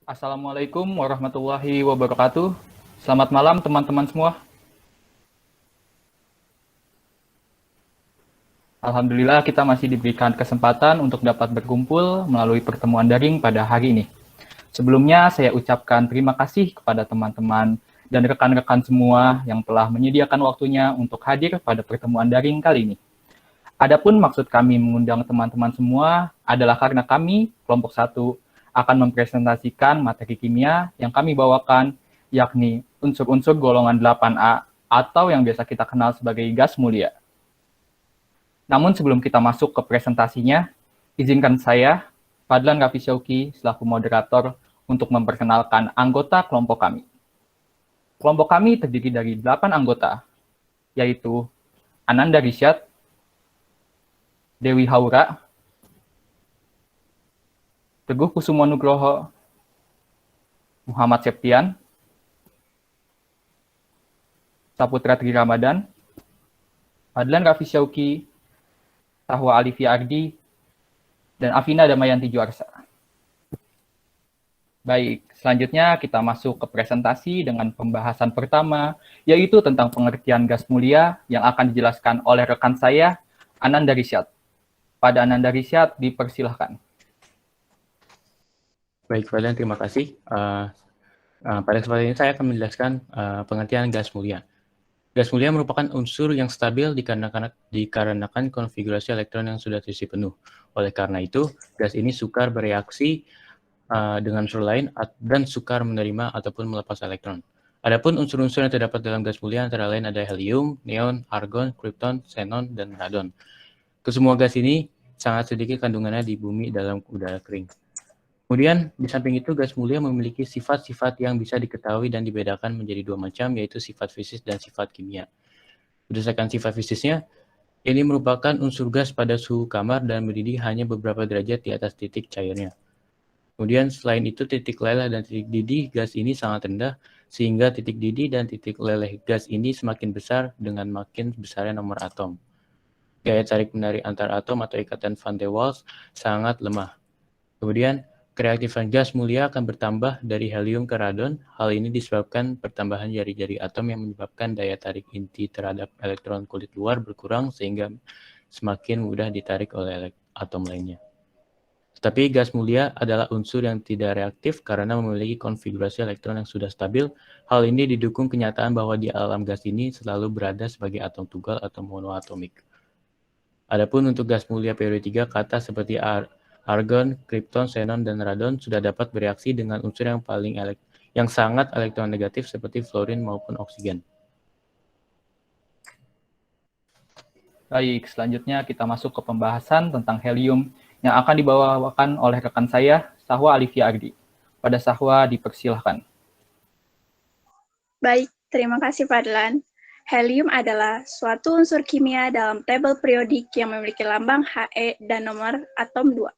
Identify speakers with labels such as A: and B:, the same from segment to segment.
A: Assalamualaikum warahmatullahi wabarakatuh. Selamat malam teman-teman semua. Alhamdulillah kita masih diberikan kesempatan untuk dapat berkumpul melalui pertemuan daring pada hari ini. Sebelumnya saya ucapkan terima kasih kepada teman-teman dan rekan-rekan semua yang telah menyediakan waktunya untuk hadir pada pertemuan daring kali ini. Adapun maksud kami mengundang teman-teman semua adalah karena kami, kelompok 1, akan mempresentasikan materi kimia yang kami bawakan, yakni unsur-unsur golongan 8A atau yang biasa kita kenal sebagai gas mulia. Namun sebelum kita masuk ke presentasinya, izinkan saya, Fadlan Raffi Syauqi, selaku moderator, untuk memperkenalkan anggota kelompok kami. Kelompok kami terdiri dari 8 anggota, yaitu Ananda Risyad, Dewi Haura, Teguh Kusumo Nugroho, Muhammad Septian, Saputra Tri Ramadan, Fadlan Raffi Syauqi, Sahwa Alivia Ardi, dan Afina Damayanti Juarsa. Baik, selanjutnya kita masuk ke presentasi dengan pembahasan pertama, yaitu tentang pengertian gas mulia yang akan dijelaskan oleh rekan saya, Ananda Risyad. Pada Ananda Risyad, dipersilahkan.
B: Baik, Fadlan, terima kasih. Pada kesempatan ini saya akan menjelaskan pengertian gas mulia. Gas mulia merupakan unsur yang stabil dikarenakan konfigurasi elektron yang sudah terisi penuh. Oleh karena itu, gas ini sukar bereaksi dengan unsur lain dan sukar menerima ataupun melepas elektron. Adapun unsur-unsur yang terdapat dalam gas mulia antara lain ada helium, neon, argon, krypton, xenon, dan radon. Kesemua gas ini sangat sedikit kandungannya di bumi dalam udara kering. Kemudian, di samping itu, gas mulia memiliki sifat-sifat yang bisa diketahui dan dibedakan menjadi dua macam, yaitu sifat fisis dan sifat kimia. Berdasarkan sifat fisisnya, ini merupakan unsur gas pada suhu kamar dan mendidih hanya beberapa derajat di atas titik cairnya. Kemudian, selain itu, titik leleh dan titik didih gas ini sangat rendah, sehingga titik didih dan titik leleh gas ini semakin besar dengan makin besarnya nomor atom. Gaya tarik-menarik antar atom atau ikatan van der Waals sangat lemah. Kemudian, kereaktifan gas mulia akan bertambah dari helium ke radon. Hal ini disebabkan pertambahan jari-jari atom yang menyebabkan daya tarik inti terhadap elektron kulit luar berkurang sehingga semakin mudah ditarik oleh atom lainnya. Tetapi gas mulia adalah unsur yang tidak reaktif karena memiliki konfigurasi elektron yang sudah stabil. Hal ini didukung kenyataan bahwa di alam gas ini selalu berada sebagai atom tunggal atau monoatomik. Adapun untuk gas mulia periode 3, kata seperti argon, krypton, xenon, dan radon sudah dapat bereaksi dengan unsur yang sangat elektronegatif seperti fluorin maupun oksigen.
A: Baik, selanjutnya kita masuk ke pembahasan tentang helium yang akan dibawakan oleh rekan saya, Sahwa Alivia Ardi. Pada Sahwa, dipersilahkan.
C: Baik, terima kasih Fadlan. Helium adalah suatu unsur kimia dalam tabel periodik yang memiliki lambang He dan nomor atom 2.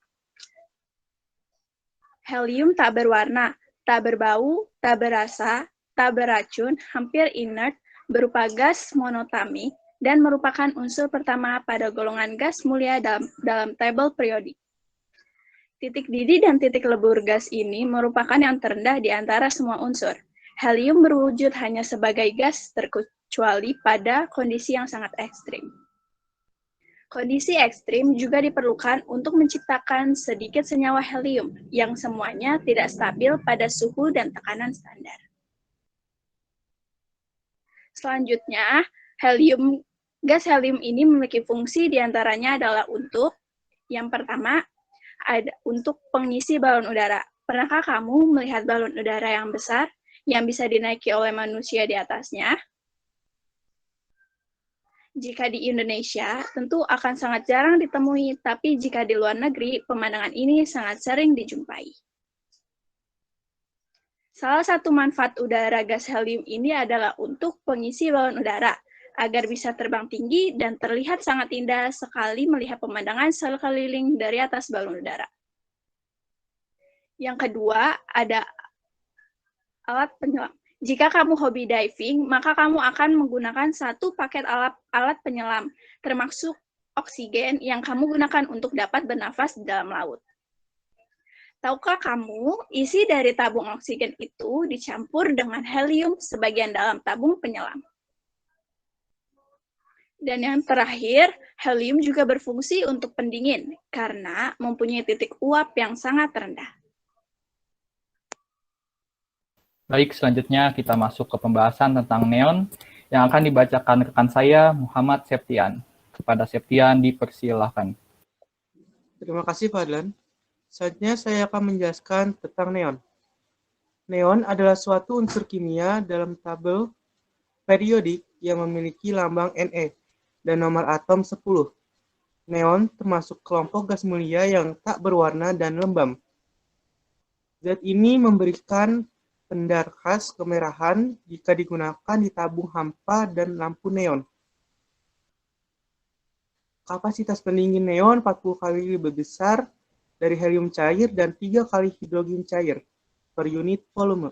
C: Helium tak berwarna, tak berbau, tak berasa, tak beracun, hampir inert, berupa gas monotamik, dan merupakan unsur pertama pada golongan gas mulia dalam tabel periodik. Titik didih dan titik lebur gas ini merupakan yang terendah di antara semua unsur. Helium berwujud hanya sebagai gas terkecuali pada kondisi yang sangat ekstrim. Kondisi ekstrim juga diperlukan untuk menciptakan sedikit senyawa helium yang semuanya tidak stabil pada suhu dan tekanan standar. Selanjutnya, gas helium ini memiliki fungsi diantaranya adalah untuk, yang pertama, untuk pengisi balon udara. Pernahkah kamu melihat balon udara yang besar yang bisa dinaiki oleh manusia di atasnya? Jika di Indonesia, tentu akan sangat jarang ditemui, tapi jika di luar negeri, pemandangan ini sangat sering dijumpai. Salah satu manfaat udara gas helium ini adalah untuk pengisi balon udara, agar bisa terbang tinggi dan terlihat sangat indah sekali melihat pemandangan sekeliling dari atas balon udara. Yang kedua, ada alat penyelam. Jika kamu hobi diving, maka kamu akan menggunakan satu paket alat penyelam, termasuk oksigen yang kamu gunakan untuk dapat bernafas di dalam laut. Tahukah kamu, isi dari tabung oksigen itu dicampur dengan helium sebagian dalam tabung penyelam. Dan yang terakhir, helium juga berfungsi untuk pendingin karena mempunyai titik uap yang sangat rendah.
A: Baik, selanjutnya kita masuk ke pembahasan tentang neon yang akan dibacakan rekan saya, Muhammad Septian. Kepada Septian, dipersilahkan.
D: Terima kasih, Fadlan. Selanjutnya saya akan menjelaskan tentang neon. Neon adalah suatu unsur kimia dalam tabel periodik yang memiliki lambang Ne dan nomor atom 10. Neon termasuk kelompok gas mulia yang tak berwarna dan lembab. Zat ini memberikan pendar khas kemerahan jika digunakan di tabung hampa dan lampu neon. Kapasitas pendingin neon 40 kali lebih besar dari helium cair dan 3 kali hidrogen cair per unit volume.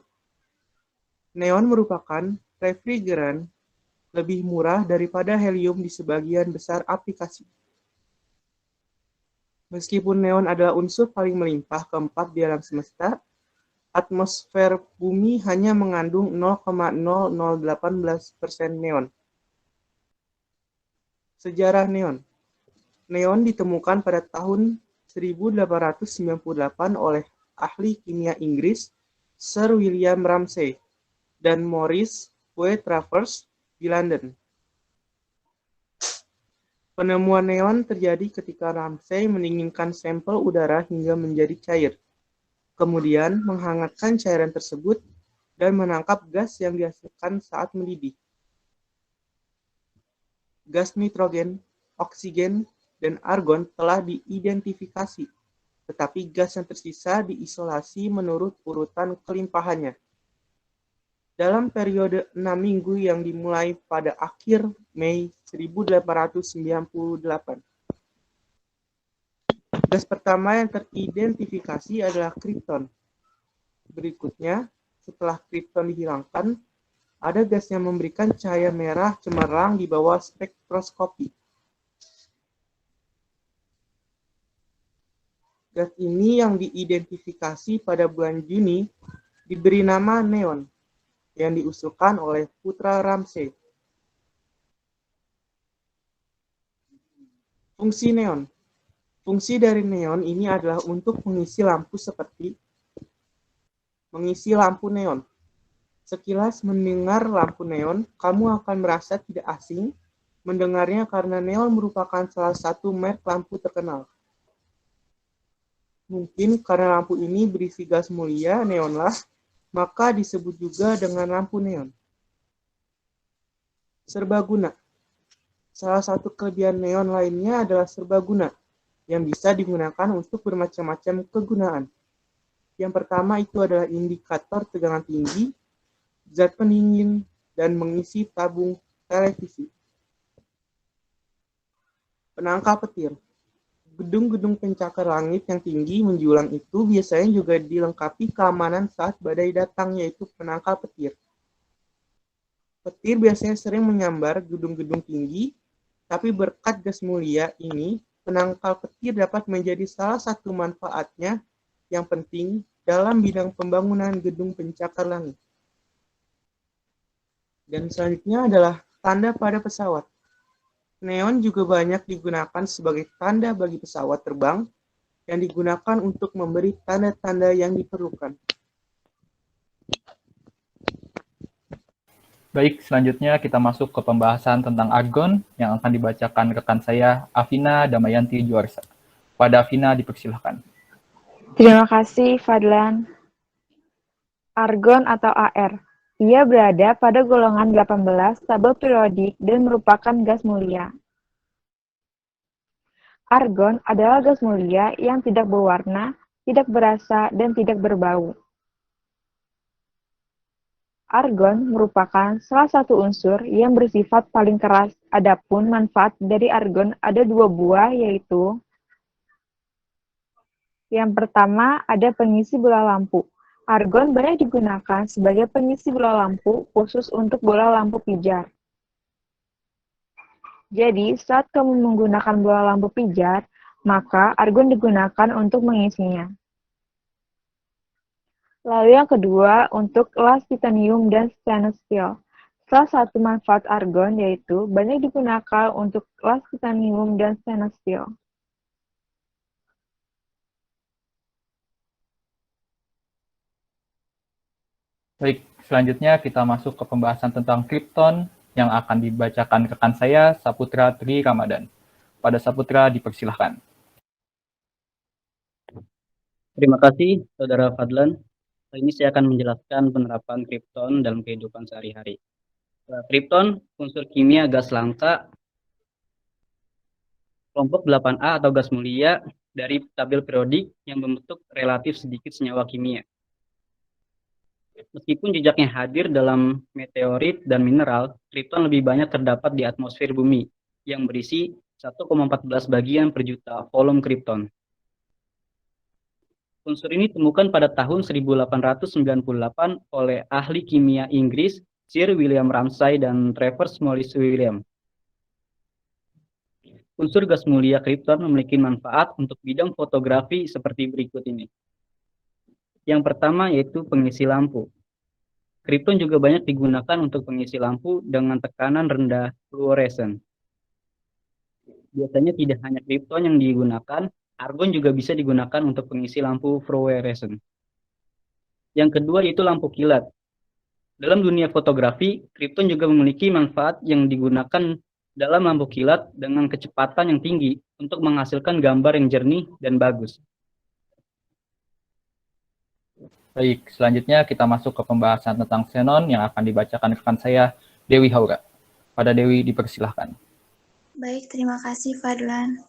D: Neon merupakan refrigeran lebih murah daripada helium di sebagian besar aplikasi. Meskipun neon adalah unsur paling melimpah keempat di alam semesta, atmosfer bumi hanya mengandung 0,0018% neon. Sejarah neon. Neon ditemukan pada tahun 1898 oleh ahli kimia Inggris Sir William Ramsay dan Maurice W. Travers di London. Penemuan neon terjadi ketika Ramsay mendinginkan sampel udara hingga menjadi cair, kemudian menghangatkan cairan tersebut dan menangkap gas yang dihasilkan saat mendidih. Gas nitrogen, oksigen, dan argon telah diidentifikasi, tetapi gas yang tersisa diisolasi menurut urutan kelimpahannya. Dalam periode 6 minggu yang dimulai pada akhir Mei 1898. Gas pertama yang teridentifikasi adalah krypton. Berikutnya, setelah krypton dihilangkan, ada gas yang memberikan cahaya merah cemerlang di bawah spektroskopi. Gas ini yang diidentifikasi pada bulan Juni diberi nama neon, yang diusulkan oleh putra Ramsay. Fungsi neon. Fungsi dari neon ini adalah untuk mengisi lampu seperti mengisi lampu neon. Sekilas mendengar lampu neon, kamu akan merasa tidak asing mendengarnya karena neon merupakan salah satu merek lampu terkenal. Mungkin karena lampu ini berisi gas mulia neonlah, maka disebut juga dengan lampu neon. Serbaguna. Salah satu kelebihan neon lainnya adalah serbaguna, yang bisa digunakan untuk bermacam-macam kegunaan. Yang pertama itu adalah indikator tegangan tinggi, zat pendingin, dan mengisi tabung televisi. Penangkal petir. Gedung-gedung pencakar langit yang tinggi menjulang itu biasanya juga dilengkapi keamanan saat badai datang, yaitu penangkal petir. Petir biasanya sering menyambar gedung-gedung tinggi, tapi berkat gas mulia ini, penangkal petir dapat menjadi salah satu manfaatnya yang penting dalam bidang pembangunan gedung pencakar langit. Dan selanjutnya adalah tanda pada pesawat. Neon juga banyak digunakan sebagai tanda bagi pesawat terbang yang digunakan untuk memberi tanda-tanda yang diperlukan.
A: Baik, selanjutnya kita masuk ke pembahasan tentang argon yang akan dibacakan rekan saya, Afina Damayanti Juarsa. Pada Afina, dipersilahkan.
E: Terima kasih, Fadlan. Argon atau AR. Ia berada pada golongan 18 tabel periodik dan merupakan gas mulia. Argon adalah gas mulia yang tidak berwarna, tidak berasa, dan tidak berbau. Argon merupakan salah satu unsur yang bersifat paling keras. Adapun manfaat dari argon ada dua buah, yaitu yang pertama ada pengisi bola lampu. Argon banyak digunakan sebagai pengisi bola lampu khusus untuk bola lampu pijar. Jadi, saat kamu menggunakan bola lampu pijar, maka argon digunakan untuk mengisinya. Lalu yang kedua, untuk las titanium dan stainless steel. Salah satu manfaat argon yaitu banyak digunakan untuk las titanium dan stainless steel.
A: Baik, selanjutnya kita masuk ke pembahasan tentang kripton yang akan dibacakan rekan saya, Saputra Tri Ramadan. Pada Saputra, dipersilahkan.
F: Terima kasih, Saudara Fadlan. Kali ini saya akan menjelaskan penerapan kripton dalam kehidupan sehari-hari. Kripton, unsur kimia gas langka, kelompok 8A atau gas mulia dari tabel periodik yang membentuk relatif sedikit senyawa kimia. Meskipun jejaknya hadir dalam meteorit dan mineral, kripton lebih banyak terdapat di atmosfer bumi yang berisi 1,14 bagian per juta volume kripton. Unsur ini ditemukan pada tahun 1898 oleh ahli kimia Inggris Sir William Ramsay dan Travers Morris William. Unsur gas mulia kripton memiliki manfaat untuk bidang fotografi seperti berikut ini. Yang pertama yaitu pengisi lampu. Kripton juga banyak digunakan untuk pengisi lampu dengan tekanan rendah fluoresen. Biasanya tidak hanya kripton yang digunakan, argon juga bisa digunakan untuk pengisi lampu fluoresen. Yang kedua yaitu lampu kilat. Dalam dunia fotografi, kripton juga memiliki manfaat yang digunakan dalam lampu kilat dengan kecepatan yang tinggi untuk menghasilkan gambar yang jernih dan bagus.
A: Baik, selanjutnya kita masuk ke pembahasan tentang xenon yang akan dibacakan rekan saya, Dewi Haura. Pada Dewi, dipersilahkan.
C: Baik, terima kasih Fadlan.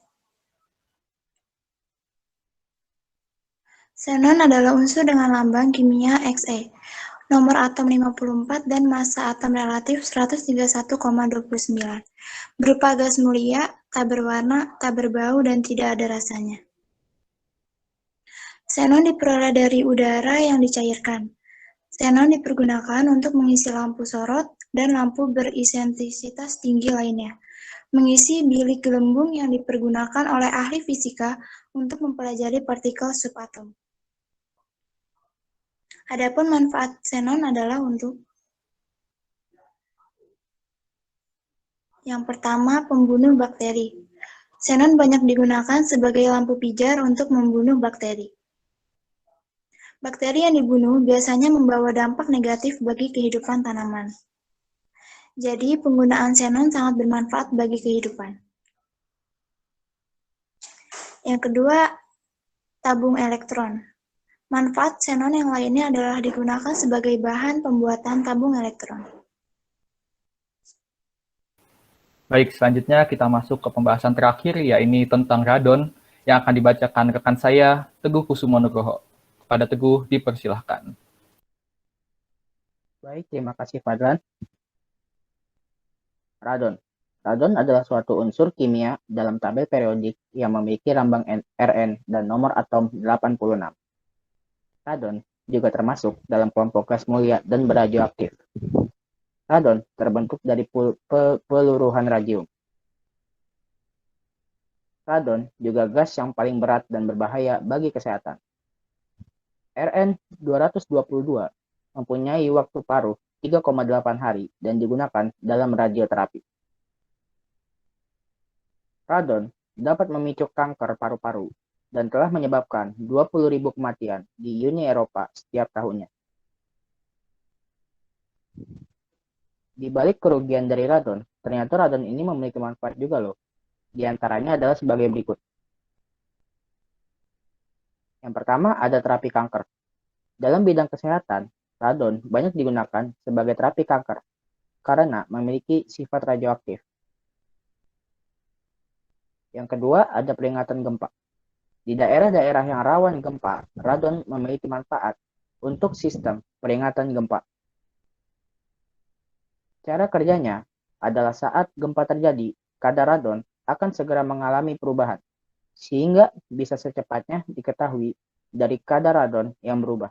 C: Xenon adalah unsur dengan lambang kimia Xe, nomor atom 54 dan massa atom relatif 131,29. Berupa gas mulia, tak berwarna, tak berbau, dan tidak ada rasanya. Xenon diperoleh dari udara yang dicairkan. Xenon dipergunakan untuk mengisi lampu sorot dan lampu berintensitas tinggi lainnya. Mengisi bilik gelembung yang dipergunakan oleh ahli fisika untuk mempelajari partikel subatom. Adapun manfaat xenon adalah untuk yang pertama, pembunuh bakteri. Xenon banyak digunakan sebagai lampu pijar untuk membunuh bakteri. Bakteri yang dibunuh biasanya membawa dampak negatif bagi kehidupan tanaman. Jadi, penggunaan xenon sangat bermanfaat bagi kehidupan. Yang kedua, tabung elektron. Manfaat xenon yang lainnya adalah digunakan sebagai bahan pembuatan tabung elektron.
A: Baik, selanjutnya kita masuk ke pembahasan terakhir, yaitu tentang radon, yang akan dibacakan rekan saya, Teguh Kusumonugroho. Kepada Teguh, dipersilahkan.
G: Baik, terima kasih Fadlan. Radon. Radon adalah suatu unsur kimia dalam tabel periodik yang memiliki lambang Rn dan nomor atom 86. Radon juga termasuk dalam kelompok gas mulia dan beradioaktif. Radon terbentuk dari peluruhan radium. Radon juga gas yang paling berat dan berbahaya bagi kesehatan. Rn 222 mempunyai waktu paruh 3,8 hari dan digunakan dalam radioterapi. Radon dapat memicu kanker paru-paru dan telah menyebabkan 20.000 kematian di Uni Eropa setiap tahunnya. Di balik kerugian dari radon, ternyata radon ini memiliki manfaat juga loh. Di antaranya adalah sebagai berikut. Yang pertama ada terapi kanker. Dalam bidang kesehatan, radon banyak digunakan sebagai terapi kanker karena memiliki sifat radioaktif. Yang kedua ada peringatan gempa. Di daerah-daerah yang rawan gempa, radon memiliki manfaat untuk sistem peringatan gempa. Cara kerjanya adalah saat gempa terjadi, kadar radon akan segera mengalami perubahan, sehingga bisa secepatnya diketahui dari kadar radon yang berubah.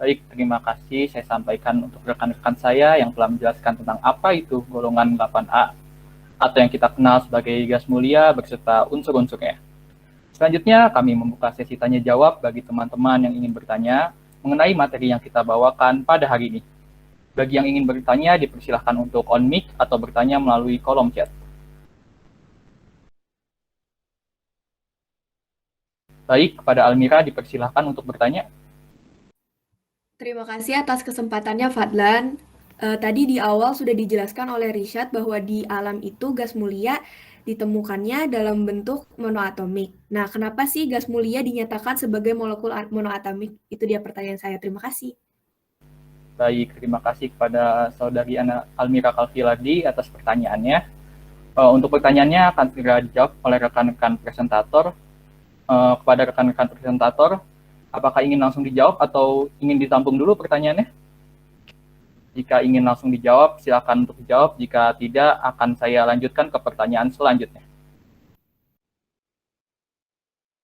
A: Baik, terima kasih saya sampaikan untuk rekan-rekan saya yang telah menjelaskan tentang apa itu golongan 8A atau yang kita kenal sebagai gas mulia beserta unsur-unsurnya. Selanjutnya, kami membuka sesi tanya jawab bagi teman-teman yang ingin bertanya mengenai materi yang kita bawakan pada hari ini. Bagi yang ingin bertanya, dipersilahkan untuk on mic atau bertanya melalui kolom chat. Baik, kepada Almira dipersilahkan untuk bertanya.
H: Terima kasih atas kesempatannya, Fadlan. Tadi di awal sudah dijelaskan oleh Rishad bahwa di alam itu gas mulia ditemukannya dalam bentuk monoatomik. Nah, kenapa sih gas mulia dinyatakan sebagai molekul monoatomik? Itu dia pertanyaan saya. Terima kasih.
A: Baik, terima kasih kepada saudari Almira Kalfilardi atas pertanyaannya. Untuk pertanyaannya akan segera dijawab oleh rekan-rekan presentator. Kepada rekan-rekan presentator, apakah ingin langsung dijawab atau ingin ditampung dulu pertanyaannya? Jika ingin langsung dijawab, silakan untuk dijawab. Jika tidak, akan saya lanjutkan ke pertanyaan selanjutnya.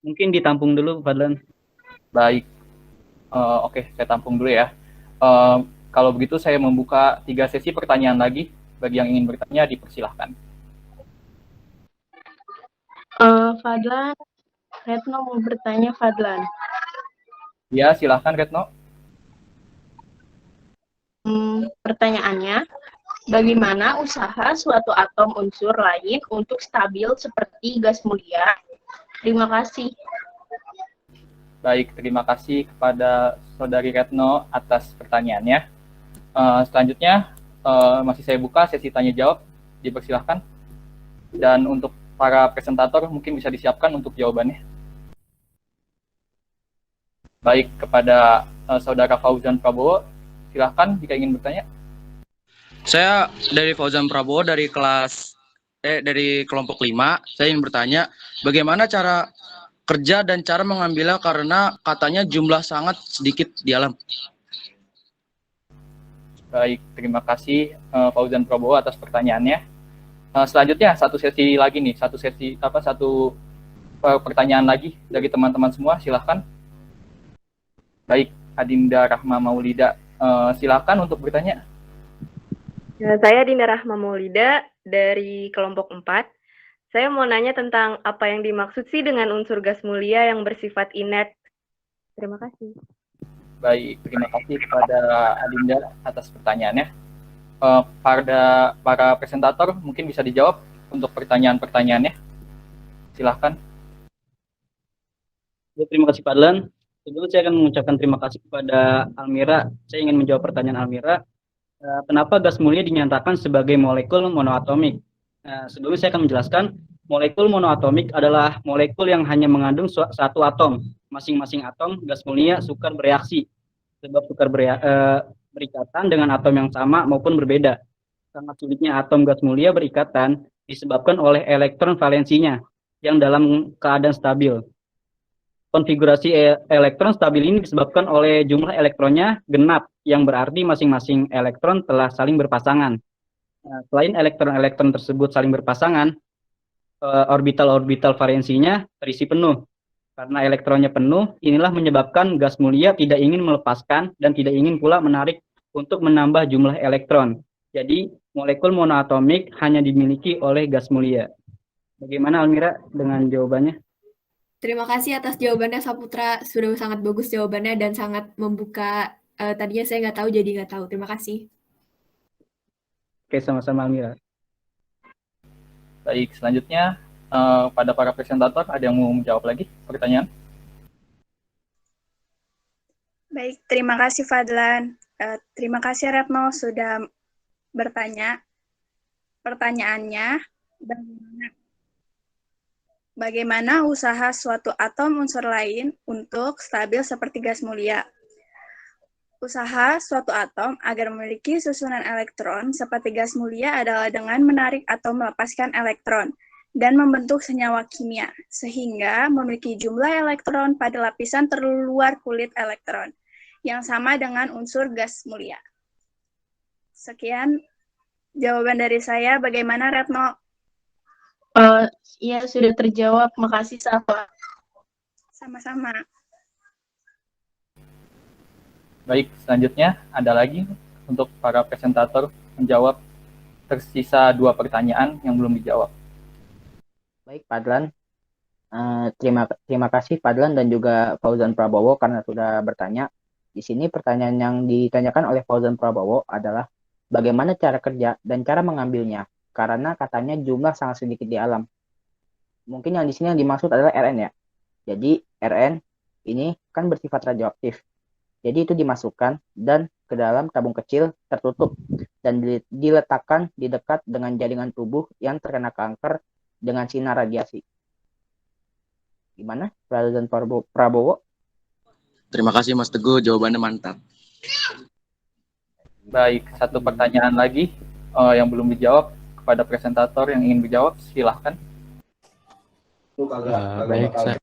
F: Mungkin ditampung dulu, Fadlan.
A: Baik, oke, saya tampung dulu ya. Kalau begitu, saya membuka 3 sesi pertanyaan lagi. Bagi yang ingin bertanya, dipersilahkan.
I: Fadlan, Retno mau bertanya, Fadlan.
A: Ya, silahkan Retno.
I: Pertanyaannya, bagaimana usaha suatu atom unsur lain untuk stabil seperti gas mulia? Terima kasih.
A: Baik, terima kasih kepada saudari Retno atas pertanyaannya. Selanjutnya, masih saya buka sesi tanya jawab, dipersilahkan. Dan untuk para presentator mungkin bisa disiapkan untuk jawabannya. Baik, kepada saudara Fauzan Prabowo, silahkan jika ingin bertanya.
J: Saya dari Fauzan Prabowo dari kelompok 5. Saya ingin bertanya, bagaimana cara kerja dan cara mengambilnya karena katanya jumlah sangat sedikit di alam.
A: Baik, terima kasih Fauzan Prabowo atas pertanyaannya. Selanjutnya satu sesi lagi nih, satu pertanyaan lagi dari teman-teman semua, silahkan. Baik, Adinda Rahma Maulida, silahkan untuk bertanya.
K: Saya Dinda Rahma Maulida dari kelompok 4. Saya mau nanya tentang apa yang dimaksud sih dengan unsur gas mulia yang bersifat inert. Terima kasih.
A: Baik, terima kasih kepada Adinda atas pertanyaannya. Para presentator mungkin bisa dijawab untuk pertanyaan-pertanyaannya. Silahkan.
F: Ya, terima kasih, Fadlan. Sebelumnya saya akan mengucapkan terima kasih kepada Almira. Saya ingin menjawab pertanyaan Almira. Kenapa gas mulia dinyatakan sebagai molekul monoatomik? Sebelumnya saya akan menjelaskan, molekul monoatomik adalah molekul yang hanya mengandung satu atom. Masing-masing atom gas mulia sukar bereaksi. Sebab sukar berikatan dengan atom yang sama maupun berbeda. Sangat sulitnya atom gas mulia berikatan disebabkan oleh elektron valensinya yang dalam keadaan stabil. Konfigurasi elektron stabil ini disebabkan oleh jumlah elektronnya genap, yang berarti masing-masing elektron telah saling berpasangan. Selain elektron-elektron tersebut saling berpasangan, orbital-orbital valensinya terisi penuh. Karena elektronnya penuh, inilah menyebabkan gas mulia tidak ingin melepaskan dan tidak ingin pula menarik untuk menambah jumlah elektron. Jadi, molekul monoatomik hanya dimiliki oleh gas mulia. Bagaimana Almira dengan jawabannya?
H: Terima kasih atas jawabannya, Saputra. Sudah sangat bagus jawabannya dan sangat membuka. Tadinya saya nggak tahu, jadi nggak tahu. Terima kasih.
F: Oke, sama-sama Almira.
A: Baik, selanjutnya pada para presentator, ada yang mau menjawab lagi pertanyaan?
C: Baik, terima kasih Fadlan. Terima kasih Retno sudah bertanya. Pertanyaannya, bagaimana usaha suatu atom unsur lain untuk stabil seperti gas mulia? Usaha suatu atom agar memiliki susunan elektron seperti gas mulia adalah dengan menarik atau melepaskan elektron dan membentuk senyawa kimia, sehingga memiliki jumlah elektron pada lapisan terluar kulit elektron, yang sama dengan unsur gas mulia. Sekian jawaban dari saya. Bagaimana Retno?
I: Ya, sudah terjawab. Makasih, Safa.
C: Sama-sama.
A: Baik, selanjutnya ada lagi untuk para presentator menjawab tersisa 2 pertanyaan yang belum dijawab.
G: Baik, Fadlan. Terima kasih Fadlan dan juga Fauzan Prabowo karena sudah bertanya. Di sini pertanyaan yang ditanyakan oleh Fauzan Prabowo adalah bagaimana cara kerja dan cara mengambilnya, karena katanya jumlah sangat sedikit di alam. Mungkin yang di sini yang dimaksud adalah RN ya. Jadi RN ini kan bersifat radioaktif. Jadi itu dimasukkan dan ke dalam tabung kecil tertutup dan diletakkan di dekat dengan jaringan tubuh yang terkena kanker dengan sinar radiasi. Gimana, Presiden Prabowo?
J: Terima kasih Mas Teguh, jawabannya mantap.
A: Baik, satu pertanyaan lagi yang belum dijawab kepada presentator yang ingin menjawab, silahkan.
B: Baik, saya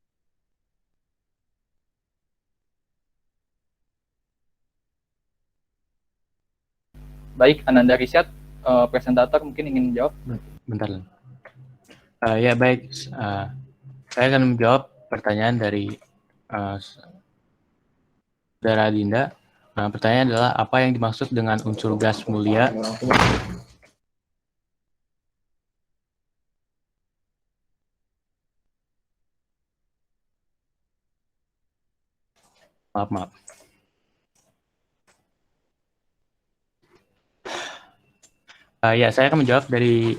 A: Baik, Ananda Risyad, presentator mungkin ingin menjawab.
B: bentar. Ya baik, saya akan menjawab pertanyaan dari saudara Dinda. Pertanyaan adalah apa yang dimaksud dengan unsur gas mulia? Maaf. Ya, saya akan menjawab dari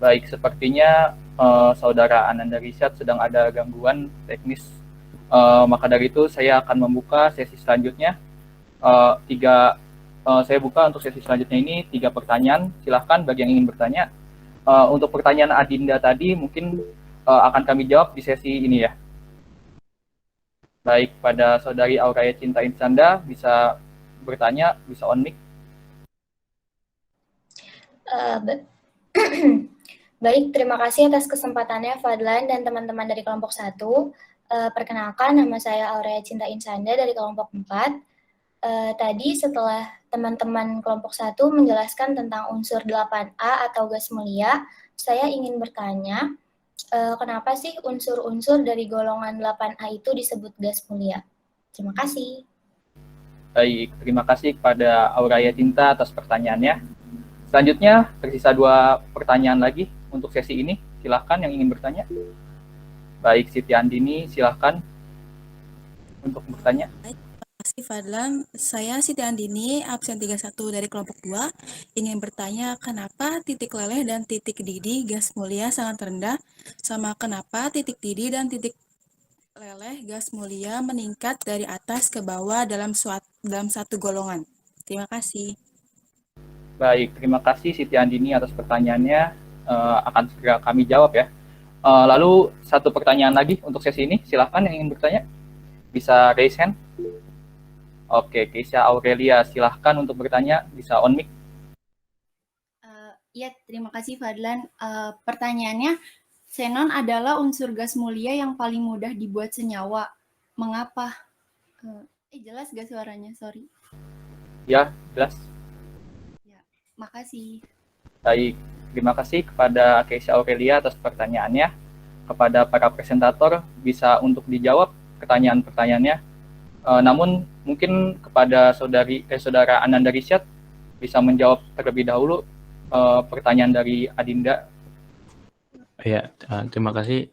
A: Baik, sepertinya saudara Ananda Risyad sedang ada gangguan teknis. Maka dari itu saya akan membuka sesi selanjutnya. Saya buka untuk sesi selanjutnya ini 3 pertanyaan. Silahkan bagi yang ingin bertanya. Untuk pertanyaan Adinda tadi mungkin akan kami jawab di sesi ini ya. Baik, pada saudari Auraya Cinta Insanda bisa bertanya, bisa on mic.
L: Baik, terima kasih atas kesempatannya Fadlan dan teman-teman dari kelompok 1. Perkenalkan, nama saya Aurea Cinta Insanda dari kelompok 4. Tadi setelah teman-teman kelompok 1 menjelaskan tentang unsur 8A atau gas mulia, saya ingin bertanya, kenapa sih unsur-unsur dari golongan 8A itu disebut gas mulia? Terima kasih.
A: Baik, terima kasih kepada Auraya Cinta atas pertanyaannya. Selanjutnya, tersisa 2 pertanyaan lagi untuk sesi ini. Silahkan yang ingin bertanya. Baik, Siti Andini, silahkan untuk bertanya.
M: Terima kasih Fadlan. Saya Siti Andini, absen 31 dari kelompok 2, ingin bertanya kenapa titik leleh dan titik didih gas mulia sangat rendah, sama kenapa titik didih dan titik leleh gas mulia meningkat dari atas ke bawah dalam satu golongan. Terima kasih.
A: Baik, terima kasih Siti Andini atas pertanyaannya. Akan segera kami jawab ya. Lalu satu pertanyaan lagi untuk sesi ini. Silahkan yang ingin bertanya. Bisa raise hand. Oke, Keisha Aurelia, silahkan untuk bertanya. Bisa on mic.
N: Ya, terima kasih Fadlan. Pertanyaannya, xenon adalah unsur gas mulia yang paling mudah dibuat senyawa. Mengapa? Jelas gak suaranya? Sorry.
A: Ya, jelas.
N: Makasih.
A: Baik, terima kasih kepada Keisha Aurelia atas pertanyaannya. Kepada para presentator bisa untuk dijawab pertanyaan-pertanyaannya. Namun mungkin kepada saudara Ananda Risyad bisa menjawab terlebih dahulu pertanyaan dari Adinda.
B: Ya, terima kasih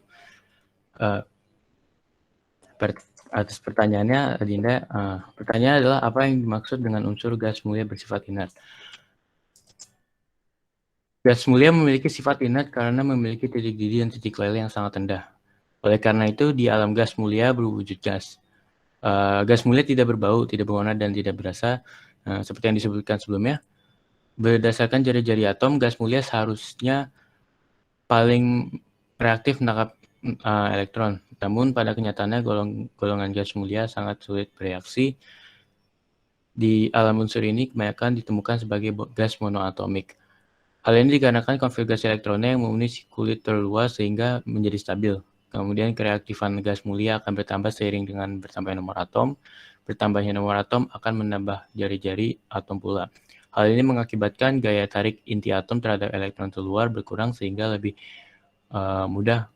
B: atas pertanyaannya Adinda. Pertanyaan adalah apa yang dimaksud dengan unsur gas mulia bersifat inert? Gas mulia memiliki sifat inert karena memiliki titik didih dan titik leleh yang sangat rendah. Oleh karena itu, di alam gas mulia berwujud gas. Gas mulia tidak berbau, tidak berwarna, dan tidak berasa. Seperti yang disebutkan sebelumnya, berdasarkan jari-jari atom, gas mulia seharusnya paling reaktif menangkap elektron. Namun, pada kenyataannya, golongan gas mulia sangat sulit bereaksi. Di alam unsur ini, kebanyakan ditemukan sebagai gas monoatomik. Hal ini dikarenakan konfigurasi elektronnya yang memenuhi kulit terluas sehingga menjadi stabil. Kemudian kereaktifan gas mulia akan bertambah seiring dengan bertambahnya nomor atom. Bertambahnya nomor atom akan menambah jari-jari atom pula. Hal ini mengakibatkan gaya tarik inti atom terhadap elektron terluar berkurang sehingga lebih mudah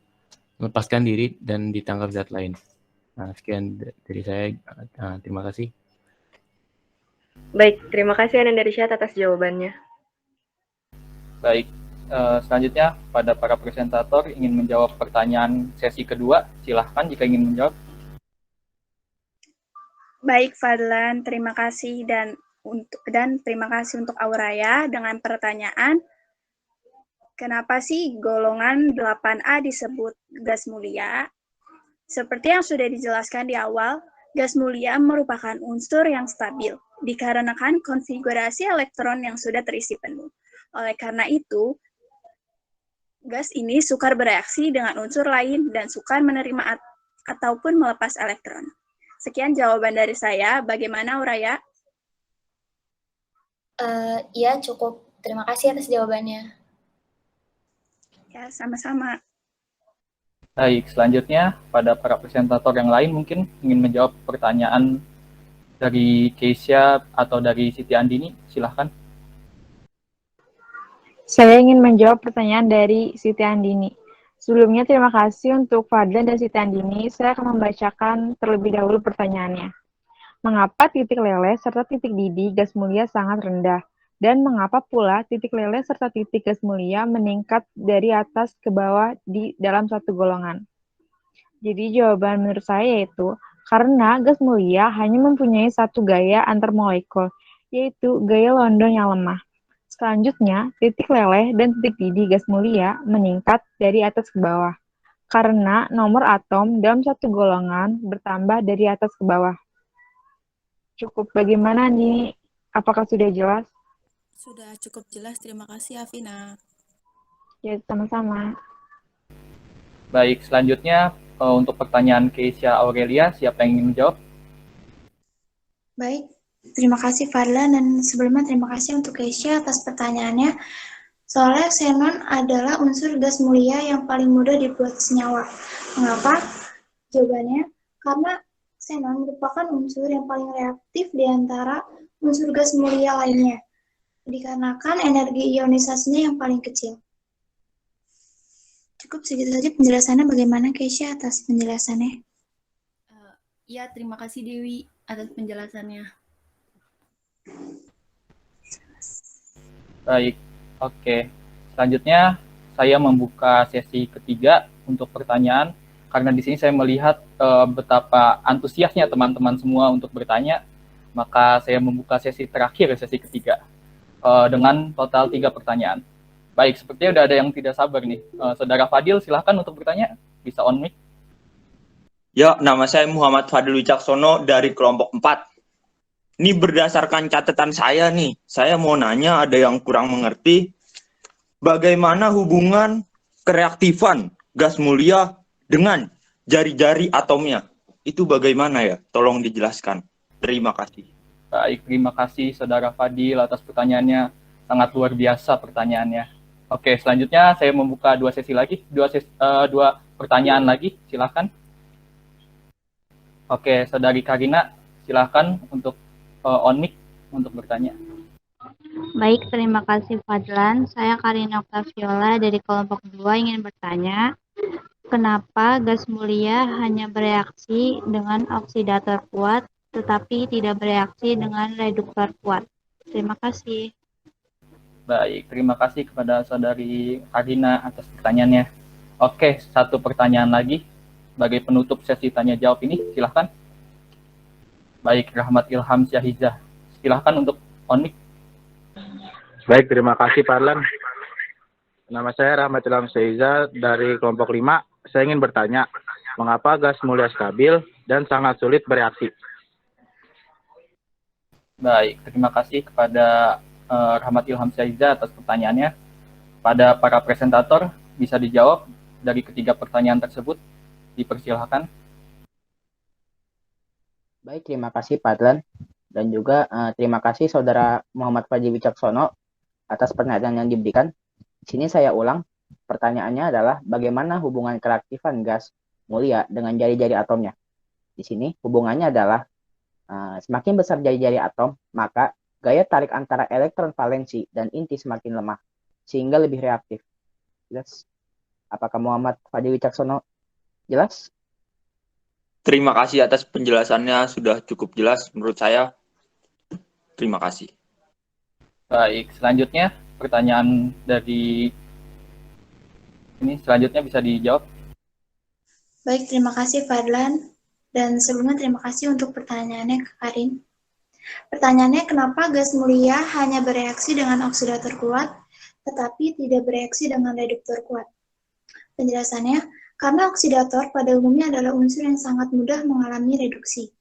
B: melepaskan diri dan ditangkap zat lain. Nah, sekian dari saya. Terima kasih.
K: Baik, terima kasih Ananda Rishad atas jawabannya.
A: Baik, selanjutnya pada para presentator ingin menjawab pertanyaan sesi kedua, silahkan jika ingin menjawab.
C: Baik, Fadlan, terima kasih dan terima kasih untuk Auraya dengan pertanyaan, kenapa sih golongan 8A disebut gas mulia? Seperti yang sudah dijelaskan di awal, gas mulia merupakan unsur yang stabil, dikarenakan konfigurasi elektron yang sudah terisi penuh. Oleh karena itu, gas ini sukar bereaksi dengan unsur lain dan sukar menerima ataupun melepas elektron. Sekian jawaban dari saya. Bagaimana, Auraya?
L: Iya, cukup. Terima kasih atas jawabannya.
C: Ya, sama-sama.
A: Baik, selanjutnya pada para presentator yang lain mungkin ingin menjawab pertanyaan dari Keisha atau dari Siti Andini, silahkan.
E: Saya ingin menjawab pertanyaan dari Siti Andini. Sebelumnya terima kasih untuk Fadlan dan Siti Andini. Saya akan membacakan terlebih dahulu pertanyaannya. Mengapa titik leleh serta titik didih gas mulia sangat rendah? Dan mengapa pula titik leleh serta titik gas mulia meningkat dari atas ke bawah di dalam satu golongan? Jadi jawaban menurut saya yaitu karena gas mulia hanya mempunyai satu gaya antar molekul, yaitu gaya London yang lemah. Selanjutnya, titik leleh dan titik didih gas mulia meningkat dari atas ke bawah, karena nomor atom dalam satu golongan bertambah dari atas ke bawah. Cukup. Bagaimana, Andi? Apakah sudah jelas?
M: Sudah cukup jelas, terima kasih Afina.
E: Ya, sama-sama.
A: Baik, selanjutnya untuk pertanyaan Keisha Aurelia, siapa yang ingin menjawab?
L: Baik, terima kasih Fadlan dan sebelumnya terima kasih untuk Keisha atas pertanyaannya. Soalnya xenon adalah unsur gas mulia yang paling mudah dibuat senyawa. Mengapa? Jawabannya, karena xenon merupakan unsur yang paling reaktif di antara unsur gas mulia lainnya, dikarenakan energi ionisasinya yang paling kecil. Cukup segitu saja penjelasannya. Bagaimana Keisha atas penjelasannya?
N: Ya, terima kasih Dewi atas penjelasannya.
A: Baik, oke. Selanjutnya saya membuka sesi ketiga untuk pertanyaan karena di sini saya melihat betapa antusiasnya teman-teman semua untuk bertanya, maka saya membuka sesi terakhir, sesi ketiga dengan total 3 pertanyaan. Baik, sepertinya udah ada yang tidak sabar nih. Saudara Fadil, silahkan untuk bertanya, bisa on mic.
O: Ya, nama saya Muhammad Fadil Wicaksono dari kelompok 4. Ini berdasarkan catatan saya nih, saya mau nanya, ada yang kurang mengerti. Bagaimana hubungan kereaktifan gas mulia dengan jari-jari atomnya? Itu bagaimana ya? Tolong dijelaskan. Terima kasih.
A: Baik, terima kasih Saudara Fadil atas pertanyaannya. Sangat luar biasa pertanyaannya. Oke, selanjutnya saya membuka 2 sesi lagi, 2 pertanyaan lagi, silakan. Oke, Saudari Karina, silakan untuk on mic untuk bertanya.
P: Baik, terima kasih Fadlan. Saya Karina Octaviola dari kelompok 2 ingin bertanya, kenapa gas mulia hanya bereaksi dengan oksidator kuat, tetapi tidak bereaksi dengan reduktor kuat? Terima kasih.
A: Baik, terima kasih kepada Saudari Karina atas pertanyaannya. Oke, 1 pertanyaan lagi sebagai penutup sesi tanya jawab ini, silahkan. Baik, Rahmat Ilham Syahizah, silahkan untuk on mic.
Q: Baik, terima kasih Fadlan. Nama saya Rahmat Ilham Syahizah dari kelompok 5. Saya ingin bertanya, mengapa gas mulia stabil dan sangat sulit bereaksi?
A: Baik, terima kasih kepada Rahmat Ilham Syahizah atas pertanyaannya. Pada para presentator, bisa dijawab dari ketiga pertanyaan tersebut. Dipersilahkan.
G: Baik, terima kasih Fadlan. Dan juga terima kasih Saudara Muhammad Fadil Wicaksono atas pertanyaan yang diberikan. Di sini saya ulang, pertanyaannya adalah bagaimana hubungan kereaktifan gas mulia dengan jari-jari atomnya. Di sini hubungannya adalah semakin besar jari-jari atom, maka Gaya tarik antara elektron valensi dan inti semakin lemah, sehingga lebih reaktif. Jelas? Apakah Muhammad Fadil Wicaksono jelas?
O: Terima kasih atas penjelasannya, sudah cukup jelas menurut saya. Terima kasih.
A: Baik, selanjutnya pertanyaan dari ini selanjutnya bisa dijawab.
L: Baik, terima kasih Fadlan. Dan sebelumnya terima kasih untuk pertanyaannya Kak Karin. Pertanyaannya, kenapa gas mulia hanya bereaksi dengan oksidator kuat, tetapi tidak bereaksi dengan reduktor kuat? Penjelasannya, karena oksidator pada umumnya adalah unsur yang sangat mudah mengalami reduksi,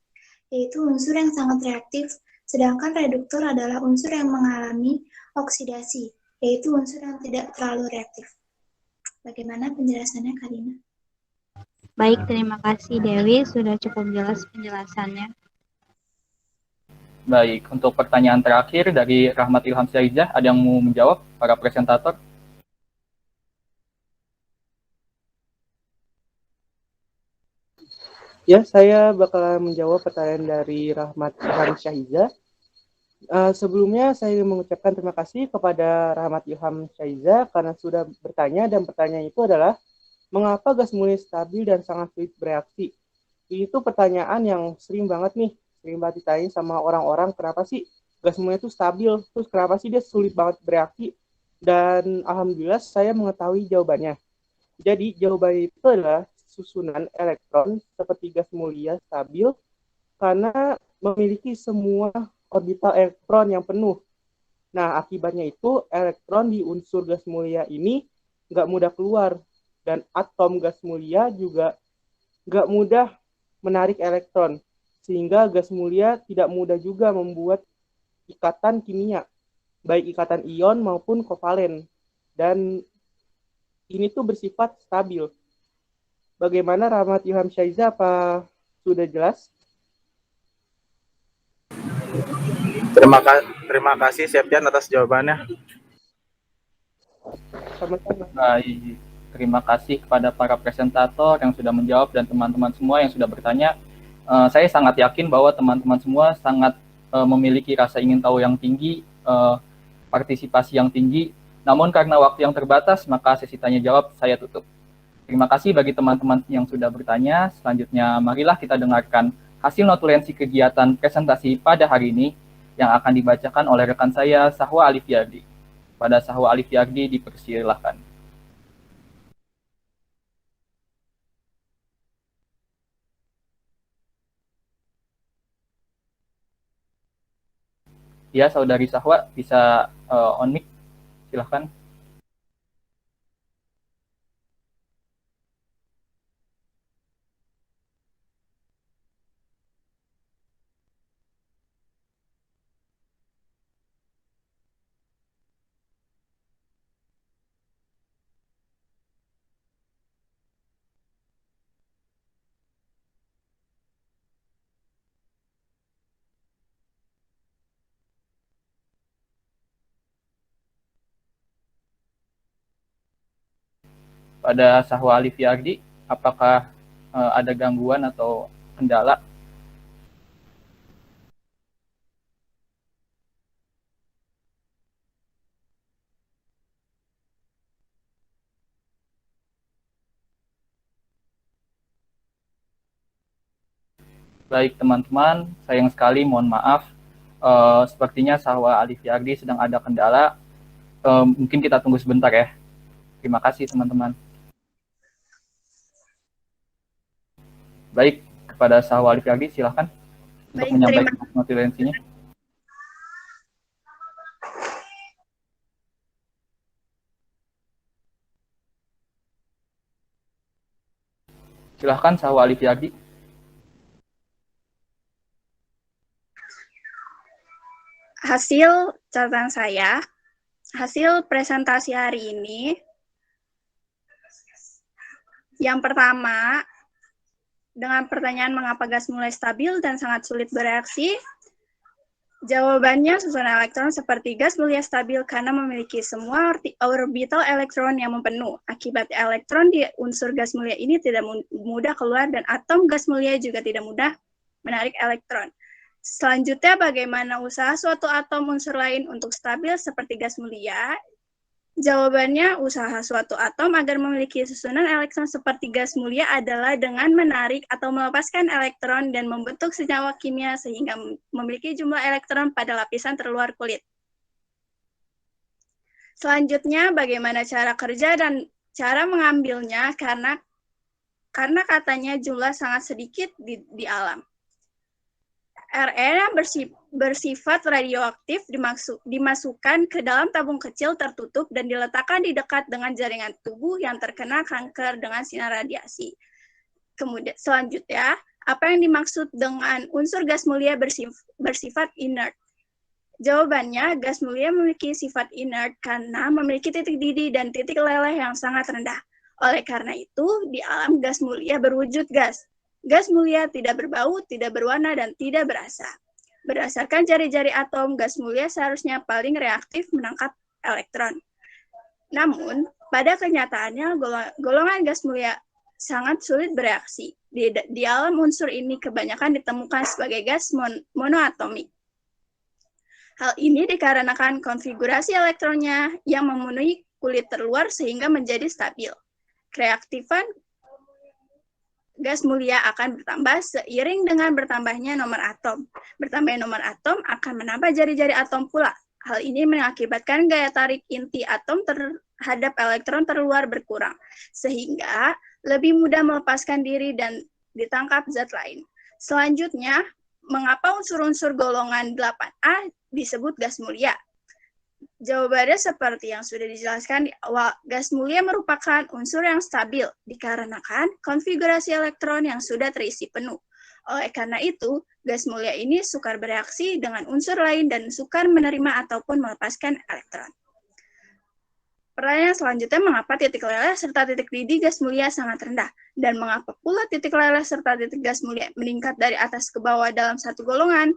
L: yaitu unsur yang sangat reaktif, sedangkan reduktor adalah unsur yang mengalami oksidasi, yaitu unsur yang tidak terlalu reaktif. Bagaimana penjelasannya, Karina?
P: Baik, terima kasih Dewi, sudah cukup jelas penjelasannya.
A: Baik, untuk pertanyaan terakhir dari Rahmat Ilham Syaizah, ada yang mau menjawab para presentator?
D: Ya, saya bakal menjawab pertanyaan dari Rahmat Ilham Syaizah. Sebelumnya saya ingin mengucapkan terima kasih kepada Rahmat Ilham Syaizah karena sudah bertanya, dan pertanyaan itu adalah mengapa gas mulia stabil dan sangat sulit bereaksi? Itu pertanyaan yang sering banget ditanyain sama orang-orang, kenapa sih gas mulia itu stabil, terus kenapa sih dia sulit banget bereaksi? Dan alhamdulillah saya mengetahui jawabannya. Jadi jawabannya itu adalah susunan elektron seperti gas mulia stabil karena memiliki semua orbital elektron yang penuh. Nah, akibatnya itu elektron di unsur gas mulia ini nggak mudah keluar, dan atom gas mulia juga nggak mudah menarik elektron, sehingga gas mulia tidak mudah juga membuat ikatan kimia, baik ikatan ion maupun kovalen, dan ini tuh bersifat stabil. Bagaimana Rahmat Ilham Syaizah, apa sudah jelas?
Q: Terima kasih Septian atas jawabannya.
D: Sama-sama.
A: Baik, terima kasih kepada para presentator yang sudah menjawab dan teman-teman semua yang sudah bertanya. Saya sangat yakin bahwa teman-teman semua sangat memiliki rasa ingin tahu yang tinggi, partisipasi yang tinggi. Namun karena waktu yang terbatas, maka sesi tanya jawab saya tutup. Terima kasih bagi teman-teman yang sudah bertanya. Selanjutnya, marilah kita dengarkan hasil notulensi kegiatan presentasi pada hari ini yang akan dibacakan oleh rekan saya, Sahwa Alifiardi. Pada Sahwa Alifiardi, dipersilahkan. Ya, Saudari Sahwa, bisa on mic, silahkan. Pada Sahwa Alifiardi, apakah ada gangguan atau kendala? Baik teman-teman, sayang sekali, mohon maaf. Sepertinya Sahwa Alifiardi sedang ada kendala. Mungkin kita tunggu sebentar ya. Terima kasih teman-teman. Baik, kepada Sahwa Alifiardi silahkan untuk menyampaikan notulensinya. Silahkan Sahwa Alifiardi.
C: Hasil catatan saya, hasil presentasi hari ini, yang pertama, dengan pertanyaan mengapa gas mulai stabil dan sangat sulit bereaksi, jawabannya susunan elektron seperti gas mulia stabil karena memiliki semua orbital elektron yang mempenuh. Akibat elektron di unsur gas mulia ini tidak mudah keluar, dan atom gas mulia juga tidak mudah menarik elektron. Selanjutnya, bagaimana usaha suatu atom unsur lain untuk stabil seperti gas mulia? Jawabannya, usaha suatu atom agar memiliki susunan elektron seperti gas mulia adalah dengan menarik atau melepaskan elektron dan membentuk senyawa kimia sehingga memiliki jumlah elektron pada lapisan terluar kulit. Selanjutnya, bagaimana cara kerja dan cara mengambilnya karena katanya jumlah sangat sedikit di alam. Rn yang bersifat radioaktif dimasukkan ke dalam tabung kecil tertutup dan diletakkan di dekat dengan jaringan tubuh yang terkena kanker dengan sinar radiasi. Kemudian selanjutnya, apa yang dimaksud dengan unsur gas mulia bersifat inert? Jawabannya, gas mulia memiliki sifat inert karena memiliki titik didih dan titik leleh yang sangat rendah. Oleh karena itu, di alam gas mulia berwujud gas. Gas mulia tidak berbau, tidak berwarna, dan tidak berasa. Berdasarkan jari-jari atom, gas mulia seharusnya paling reaktif menangkap elektron. Namun, pada kenyataannya, golongan gas mulia sangat sulit bereaksi. Di alam unsur ini kebanyakan ditemukan sebagai gas monoatomik. Hal ini dikarenakan konfigurasi elektronnya yang memenuhi kulit terluar sehingga menjadi stabil. Kereaktifan gas mulia akan bertambah seiring dengan bertambahnya nomor atom. Bertambahnya nomor atom akan menambah jari-jari atom pula. Hal ini mengakibatkan gaya tarik inti atom terhadap elektron terluar berkurang, sehingga lebih mudah melepaskan diri dan ditangkap zat lain. Selanjutnya, mengapa unsur-unsur golongan 8A disebut gas mulia? Jawabannya seperti yang sudah dijelaskan di awal, gas mulia merupakan unsur yang stabil dikarenakan konfigurasi elektron yang sudah terisi penuh. Oleh karena itu, gas mulia ini sukar bereaksi dengan unsur lain dan sukar menerima ataupun melepaskan elektron. Pertanyaan selanjutnya, mengapa titik leleh serta titik didih gas mulia sangat rendah? Dan mengapa pula titik leleh serta titik gas mulia meningkat dari atas ke bawah dalam satu golongan?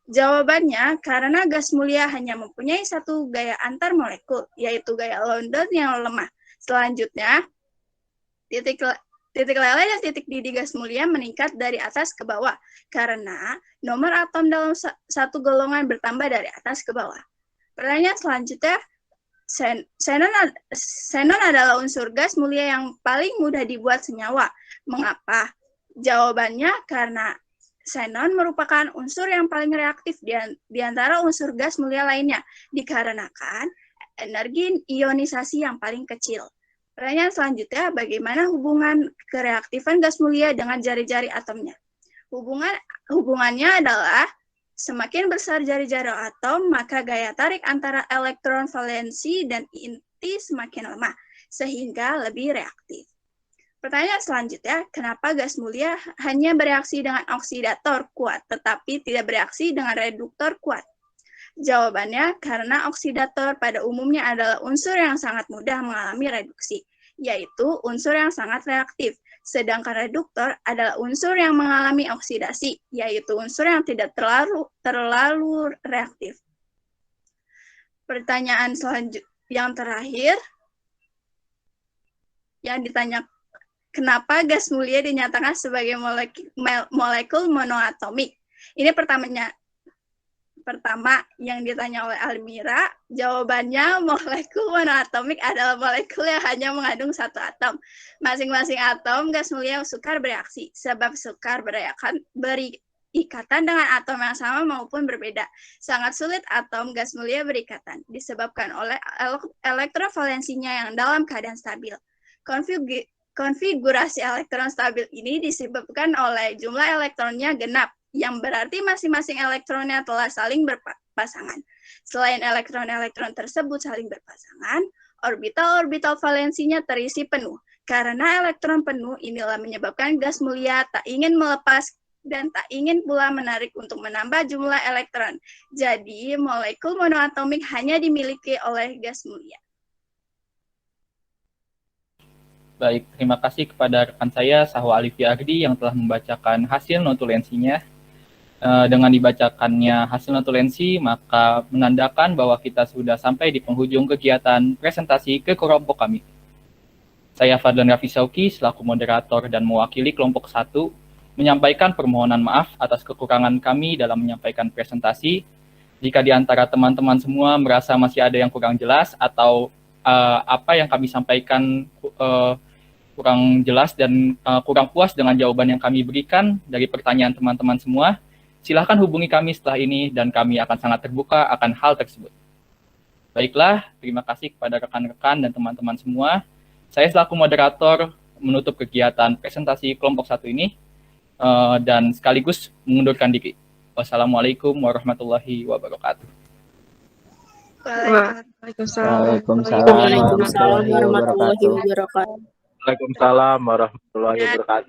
C: Jawabannya, karena gas mulia hanya mempunyai satu gaya antar molekul, yaitu gaya London yang lemah. Selanjutnya, titik leleh dan titik didih gas mulia meningkat dari atas ke bawah, karena nomor atom dalam satu golongan bertambah dari atas ke bawah. Pertanyaan selanjutnya, xenon adalah unsur gas mulia yang paling mudah dibuat senyawa. Mengapa? Jawabannya, karena xenon merupakan unsur yang paling reaktif di antara unsur gas mulia lainnya, dikarenakan energi ionisasi yang paling kecil. Pertanyaan selanjutnya, bagaimana hubungan kereaktifan gas mulia dengan jari-jari atomnya? Hubungannya adalah semakin besar jari-jari atom, maka gaya tarik antara elektron valensi dan inti semakin lemah, sehingga lebih reaktif. Pertanyaan selanjutnya, kenapa gas mulia hanya bereaksi dengan oksidator kuat, tetapi tidak bereaksi dengan reduktor kuat? Jawabannya, karena oksidator pada umumnya adalah unsur yang sangat mudah mengalami reduksi, yaitu unsur yang sangat reaktif. Sedangkan reduktor adalah unsur yang mengalami oksidasi, yaitu unsur yang tidak terlalu reaktif. Pertanyaan selanjutnya yang terakhir, yang ditanya, kenapa gas mulia dinyatakan sebagai molekul monoatomik? Ini pertama yang ditanya oleh Almira, jawabannya molekul monoatomik adalah molekul yang hanya mengandung satu atom. Masing-masing atom gas mulia sukar bereaksi, sebab sukar berikatan dengan atom yang sama maupun berbeda. Sangat sulit atom gas mulia berikatan, disebabkan oleh elektron valensinya yang dalam keadaan stabil. Konfigurasi elektron stabil ini disebabkan oleh jumlah elektronnya genap, yang berarti masing-masing elektronnya telah saling berpasangan. Selain elektron-elektron tersebut saling berpasangan, orbital-orbital valensinya terisi penuh. Karena elektron penuh inilah menyebabkan gas mulia tak ingin melepas dan tak ingin pula menarik untuk menambah jumlah elektron. Jadi, molekul monoatomik hanya dimiliki oleh gas mulia.
A: Baik, terima kasih kepada rekan saya, Sahwa Alivia Ardi, yang telah membacakan hasil notulensinya. Dengan dibacakannya hasil notulensi, maka menandakan bahwa kita sudah sampai di penghujung kegiatan presentasi ke kelompok kami. Saya Fadlan Raffi Sauki, selaku moderator dan mewakili kelompok 1, menyampaikan permohonan maaf atas kekurangan kami dalam menyampaikan presentasi. Jika di antara teman-teman semua merasa masih ada yang kurang jelas atau apa yang kami sampaikan kurang jelas dan kurang puas dengan jawaban yang kami berikan dari pertanyaan teman-teman semua, silahkan hubungi kami setelah ini dan kami akan sangat terbuka akan hal tersebut. Baiklah, terima kasih kepada rekan-rekan dan teman-teman semua. Saya selaku moderator menutup kegiatan presentasi kelompok 1 ini dan sekaligus mengundurkan diri. Wassalamualaikum warahmatullahi wabarakatuh.
G: Waalaikumsalam warahmatullahi wabarakatuh.
Q: Waalaikumsalam warahmatullahi wabarakatuh.